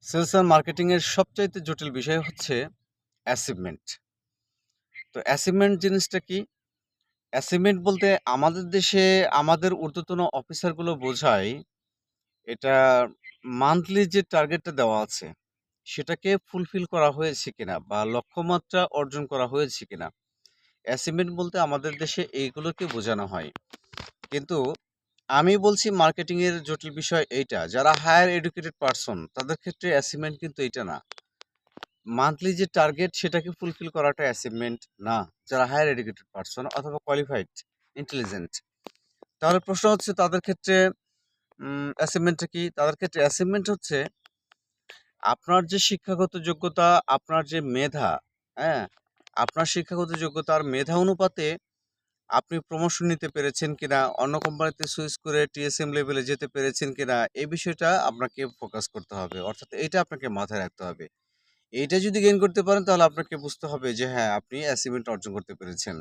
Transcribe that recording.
Sales and marketing এর সবচাইতে জটিল বিষয় হচ্ছে অ্যাচিভমেন্ট। তো অ্যাচিভমেন্ট জিনিসটা কি? অ্যাচিভমেন্ট বলতে আমাদের দেশে আমাদের ঊর্ধ্বতন অফিসারগুলো বোঝায় এটা মান্থলি যে টার্গেটটা দেওয়া আছে সেটাকে ফুলফিল করা হয়েছে কিনা বা লক্ষ্যমাত্রা অর্জন করা হয়েছে কিনা। অ্যাচিভমেন্ট বলতে আমাদের দেশে এইগুলোকে বোঝানো হয়। কিন্তু আমি বলছি মার্কেটিং এর জটিল বিষয় এইটা, যারা হায়ার এডুকেটেড পারসন তাদের ক্ষেত্রে অ্যাচিভমেন্ট কিন্তু এইটা না। মান্থলি যে টার্গেট সেটাকে ফুলফিল করাটা অ্যাচিভমেন্ট না, যারা হায়ার এডুকেটেড পারসন অথবা কোয়ালিফাইড ইন্টেলিজেন্ট। তাহলে প্রশ্ন হচ্ছে তাদের ক্ষেত্রে অ্যাচিভমেন্টটা কি? তাদের ক্ষেত্রে অ্যাচিভমেন্ট হচ্ছে আপনার যে শিক্ষাগত যোগ্যতা, আপনার যে মেধা, হ্যাঁ? আপনার শিক্ষাগত যোগ্যতা আর মেধা অনুপাতে আপনি প্রমোশন নিতে পেরেছেন কিনা, অন্য কোম্পানিতে সুইচ করে টিএসএম লেভেলে যেতে পেরেছেন কিনা, এই বিষয়টা আপনাকে ফোকাস করতে হবে। অর্থাৎ এইটা আপনাকে মাথায় রাখতে হবে। এইটা যদি গেইন করতে পারেন তাহলে আপনাকে বুঝতে হবে যে হ্যাঁ, আপনি অ্যাচিভমেন্ট অর্জন করতে পেরেছেন।